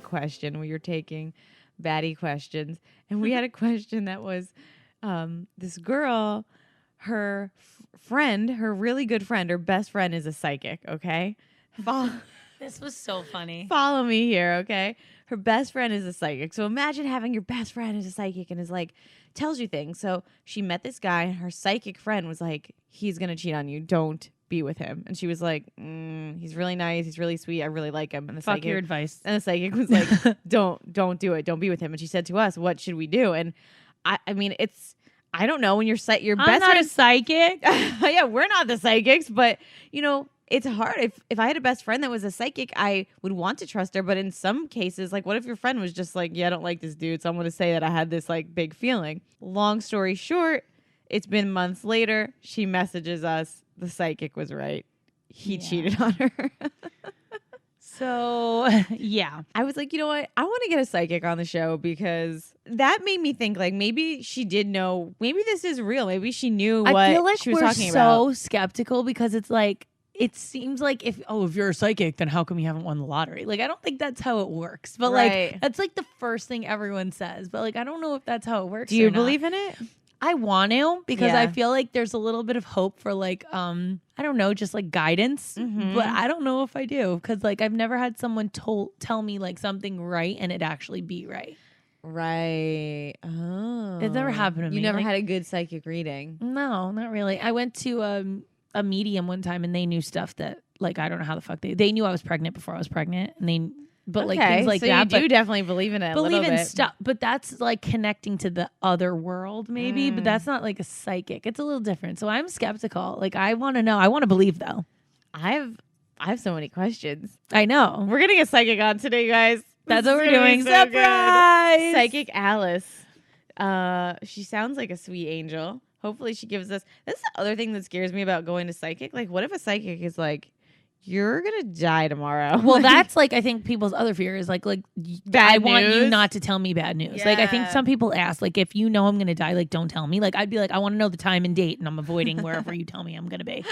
question. We were taking baddie questions, and we had a question that was this girl, her friend, her really good friend, her best friend is a psychic, okay? This was so funny. Follow me here, okay? Her best friend is a psychic. So imagine having your best friend is a psychic and is like, tells you things. So she met this guy and her psychic friend was like, he's going to cheat on you. Don't be with him. And she was like, he's really nice. He's really sweet. I really like him. And the Fuck psychic, your advice. And the psychic was like, don't do it. Don't be with him. And she said to us, what should we do? And I mean, I don't know when your best I'm not a psychic. yeah, we're not the psychics, but you know, it's hard. If I had a best friend that was a psychic, I would want to trust her. But in some cases, like, what if your friend was just like, yeah, I don't like this dude, so I'm going to say that I had this like big feeling. Long story short, it's been months later. She messages us. The psychic was right. He cheated on her. So, yeah. I was like, you know what? I want to get a psychic on the show because that made me think like maybe she did know. Maybe this is real. Maybe she knew what I feel like she was we're talking so about. skeptical because it's like, it seems like if you're a psychic, then how come you haven't won the lottery? Like, I don't think that's how it works. But like, that's like the first thing everyone says. But like, I don't know if that's how it works. Do you believe in it? I want to because I feel like there's a little bit of hope for like, I don't know, just like guidance. But I don't know if I do because like I've never had someone tell me like something right and it actually be right. Right. Oh. It's never happened to me. You never like, had a good psychic reading? No, not really. I went to a medium one time and they knew stuff that like I don't know how the fuck they knew I was pregnant before I was pregnant and they like things like so that. You do definitely believe in it. Believe in bit. stuff, but that's like connecting to the other world maybe. But that's not like a psychic. It's a little different. So I'm skeptical. Like I want to know. I want to believe though. I have so many questions. I know. We're getting a psychic on today, guys. That's what we're doing. So surprise! Good. Psychic Alice. She sounds like a sweet angel. Hopefully she gives us. That's the other thing that scares me about going to psychic. Like, what if a psychic is like, you're gonna die tomorrow? Well, that's like I think people's other fear is like bad I want news? you not to tell me bad news. Like I think some people ask like if you know I'm gonna die, like don't tell me. Like I'd be like I want to know the time and date, and I'm avoiding wherever you tell me I'm gonna be.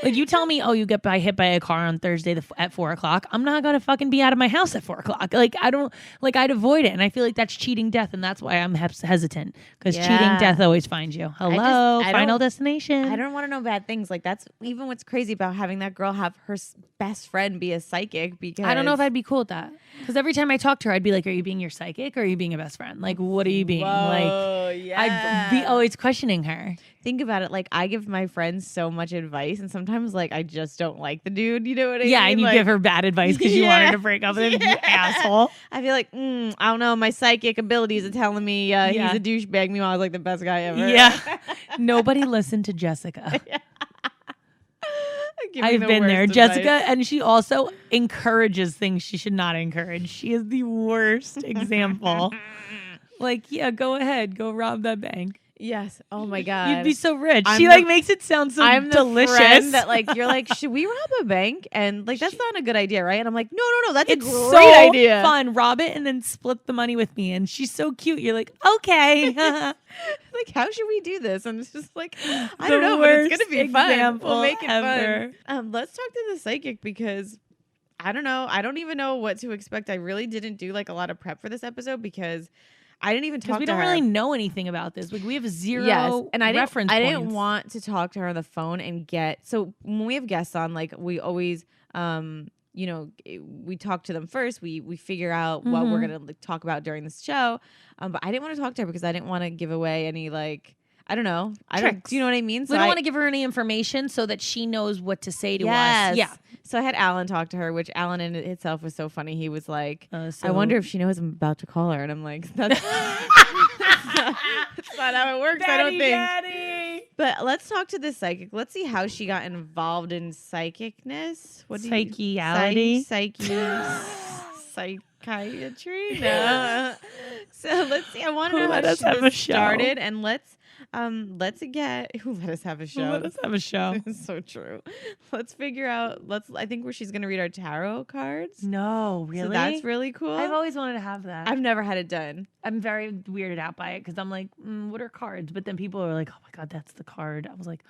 Like you tell me, oh, you get hit by a car on Thursday at 4:00. I'm not gonna fucking be out of my house at 4:00. Like I don't like I'd avoid it, and I feel like that's cheating death, and that's why I'm hesitant because cheating death always finds you. Hello, Final Destination. I don't want to know bad things. Like that's even what's crazy about having that girl have her best friend be a psychic because I don't know if I'd be cool with that because every time I talk to her, I'd be like, "Are you being your psychic or are you being a best friend? Like, what are you being?" I'd be always questioning her. Think about it. Like I give my friends so much advice, and sometimes like I just don't like the dude. You know what I mean? Yeah, and you like, give her bad advice because you want her to break up with him, you asshole. I feel like I don't know. My psychic abilities are telling me he's a douchebag. Meanwhile, I was like the best guy ever. Yeah, nobody listened to Jessica. I've been there, advice. Jessica, and she also encourages things she should not encourage. She is the worst example. Like, yeah, go ahead, go rob that bank. Yes. Oh my God. You'd be so rich. She like makes it sound so delicious. The friend that like you're like, should we rob a bank? And like that's not a good idea, right? And I'm like, no, that's a great idea. Fun. Rob it and then split the money with me. And she's so cute. You're like, okay. Like, how should we do this? And it's just like, I don't know, but it's gonna be fun. We'll make it fun. Let's talk to the psychic because I don't know. I don't even know what to expect. I really didn't do like a lot of prep for this episode because I didn't even talk to her. We don't really know anything about this. Like we have zero and I reference I points. didn't want to talk to her on the phone and so when we have guests on, like we always, we talk to them first. We figure out what we're going to talk about during this show. But I didn't want to talk to her because I didn't want to give away any like, I don't know. Do you know what I mean? So we don't want to give her any information so that she knows what to say to us. Yeah. So I had Alan talk to her, which Alan in itself was so funny. He was like, I wonder if she knows I'm about to call her. And I'm like, that's not how it works, I don't think. Daddy. But let's talk to this psychic. Let's see how she got involved in psychicness. Psychiatry? Psychiatry? No. So let's see. I want to know how she was started. And let's get who let us have a show. Let us have a show. It's so true. Let's figure out. I think where she's gonna read our tarot cards. No, really? So that's really cool. I've always wanted to have that. I've never had it done. I'm very weirded out by it because I'm like, what are cards? But then people are like, oh my God, that's the card. I was like,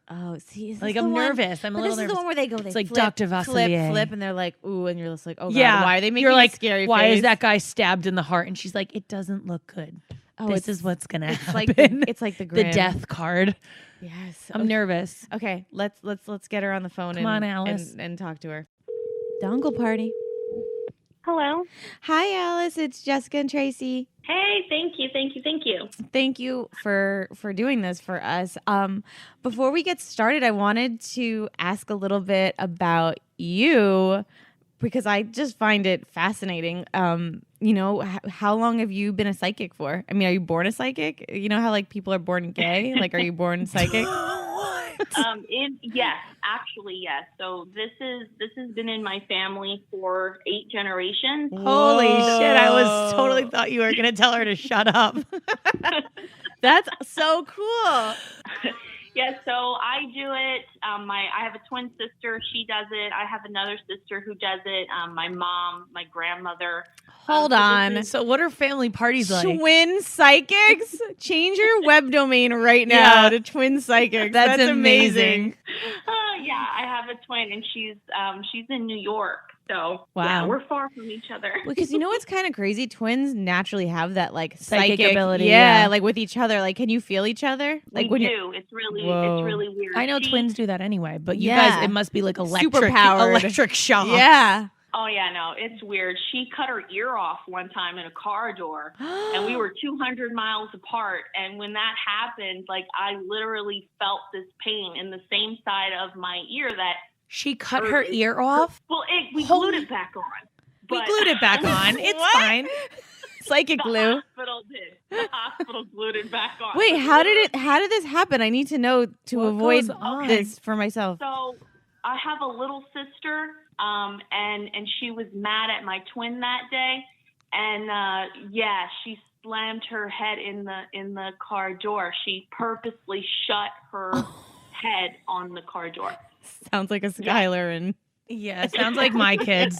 Oh, see, is Like this I'm the one- nervous. I'm a But little this is nervous. the one where they go, they It's like flip, Dr. Vasilier. flip, and they're like, ooh, and you're just like, oh god, Yeah. why are they making You're a like, scary why face? is that guy stabbed in the heart? And she's like, it doesn't look good. Oh, This is what's gonna it's happen. like it's like the the Grim. death card. Yes, I'm nervous. Okay, let's get her on the phone. Come on, Alice. and talk to her. Dongle party. Hello. Hi, Alice. It's Jessica and Tracy. Hey, thank you. Thank you for doing this for us. Before we get started, I wanted to ask a little bit about you because I just find it fascinating. How long have you been a psychic for? I mean, are you born a psychic? You know how like people are born gay? Like, are you born psychic? Yes, actually, yes. So this has been in my family for 8 generations. Holy shit! I was totally thought you were gonna tell her to shut up. That's so cool. Yeah, so I do it. I have a twin sister. She does it. I have another sister who does it. My mom, my grandmother. Hold on. So what are family parties like? Twin psychics? Change your web domain right now Yeah. to twin psychics. That's amazing. Yeah, I have a twin, and she's in New York. So Wow. yeah, we're far from each other. Because you know what's kind of crazy? Twins naturally have that like Psychic psychic ability, Yeah, yeah. like with each other. Like, can you feel each other? Like We do. It's really weird. I know twins do that anyway, but you Yeah. guys, it must be like electric, Superpowered. electric shock. Yeah. Oh yeah, no, it's weird. She cut her ear off one time in a car door, and we were 200 miles apart. And when that happened, like I literally felt this pain in the same side of my ear that. She cut her ear off. Well, we glued it back on. We but glued it back on. It's What? fine. Psychic glue. The hospital did. The hospital glued it back on. Wait, But how did this happen? I need to know to What avoid goes on? this for myself. So I have a little sister, and she was mad at my twin that day, and she slammed her head in the car door. She purposely shut her head on the car door. Sounds like a Skylar and Yeah, it sounds like my kids.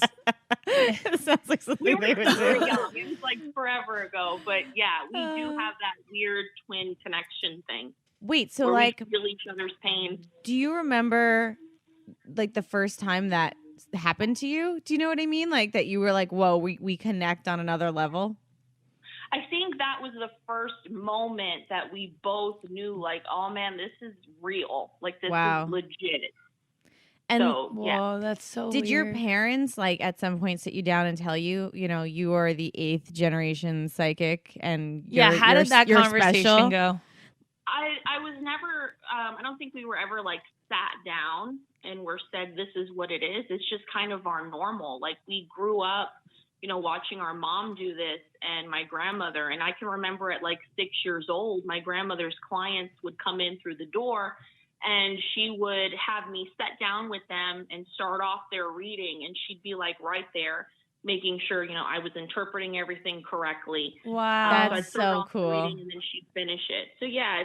it sounds like something We were they would very do. young. It was like forever ago, but yeah, we do have that weird twin connection thing. Wait, so where like, we feel each other's pain. do you remember like the first time that happened to you? Do you know what I mean? Like that you were like, whoa, we connect on another level? I think that was the first moment that we both knew, like, oh man, this is real. Like this Wow. is legit. And So yeah. Whoa, that's so did your weird. parents like at some point sit you down and tell you, you are the 8th generation psychic and Yeah, how you're, did that you're conversation special? go? I was never, I don't think we were ever like sat down and were said, this is what it is. It's just kind of our normal. Like we grew up, watching our mom do this and my grandmother. And I can remember at like 6 years old, my grandmother's clients would come in through the door and she would have me sit down with them and start off their reading. And she'd be like right there, making sure, I was interpreting everything correctly. Wow. So I'd That's start so off the cool. reading and then she'd finish it. So yeah,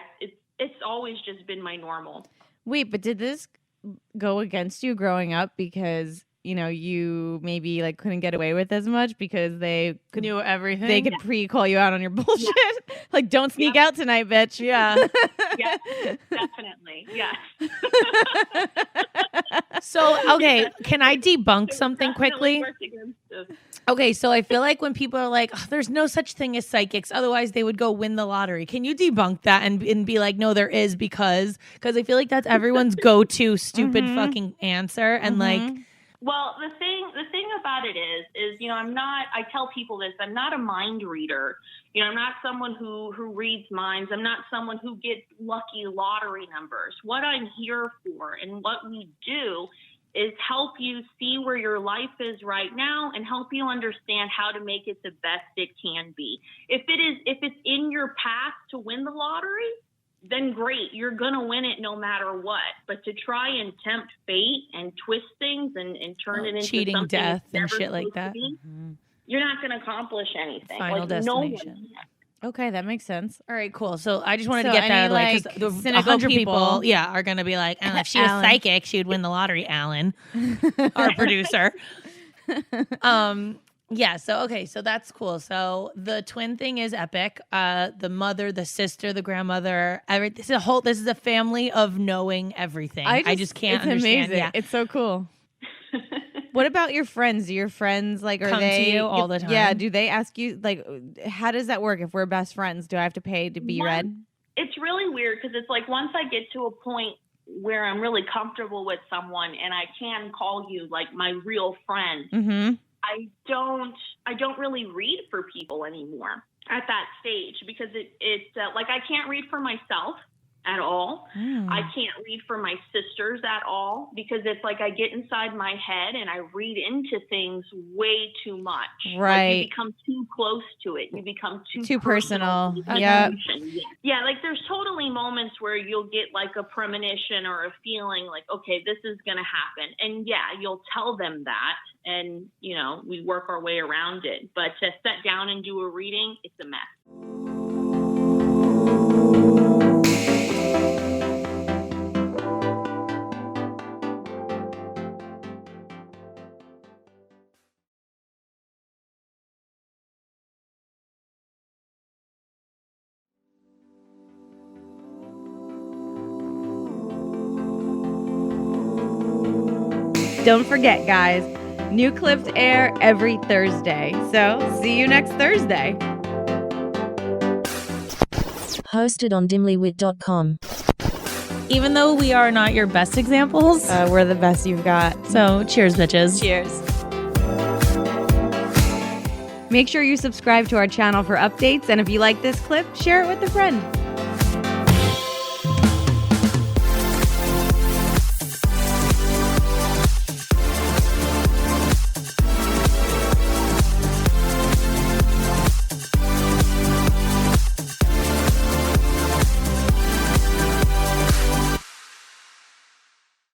it's always just been my normal. Wait, but did this go against you growing up because you maybe like couldn't get away with as much because they could Knew everything. they could pre-call you out on your bullshit? Like, don't sneak out tonight, bitch. Yeah. Yeah, definitely. Yeah. So, okay, can I debunk something quickly? Okay, so I feel like when people are like, oh, there's no such thing as psychics, otherwise they would go win the lottery. Can you debunk that and be like, no, there is because I feel like that's everyone's go-to stupid fucking answer. And like, Well, the thing about it is, I tell people this, I'm not a mind reader. I'm not someone who reads minds. I'm not someone who gets lucky lottery numbers. What I'm here for and what we do is help you see where your life is right now and help you understand how to make it the best it can be. If it's in your path to win the lottery, then great, you're going to win it no matter what. But to try and tempt fate and twist things and turn it into cheating, something death, it's and never shit like supposed to that. be, you're not going to accomplish anything. Final No one destination. can. Okay, that makes sense. all right, cool. So I just wanted to So get that out of the way any, because like, the cynical 100 people- people, are going to be like, and if she was Alan. psychic, she would win the lottery, Alan, our producer. Yeah. So, okay. So that's cool. So the twin thing is epic. The mother, the sister, the grandmother, this is a family of knowing everything. I just can't it's understand. Amazing. Yeah. It's so cool. What about your friends? Do your friends like Come to you all the time? Yeah. Do they ask you like, how does that work? If we're best friends, do I have to pay to be read? It's really weird because it's like once I get to a point where I'm really comfortable with someone and I can call you like my real friend, Mm-hmm. I don't really read for people anymore at that stage because it's like I can't read for myself at all. I can't read for my sisters at all because it's like I get inside my head and I read into things way too much. Right. Like you become too close to it. You become too personal. Yeah. Yeah. Like there's totally moments where you'll get like a premonition or a feeling like, okay, this is going to happen. And yeah, you'll tell them that. And, you know, we work our way around it. But to sit down and do a reading, it's a mess. Don't forget, guys, new clips air every Thursday. So see you next Thursday. Hosted on dimlywit.com. Even though we are not your best examples, We're the best you've got. so cheers, bitches. Cheers. Make sure you subscribe to our channel for updates. And if you like this clip, share it with a friend.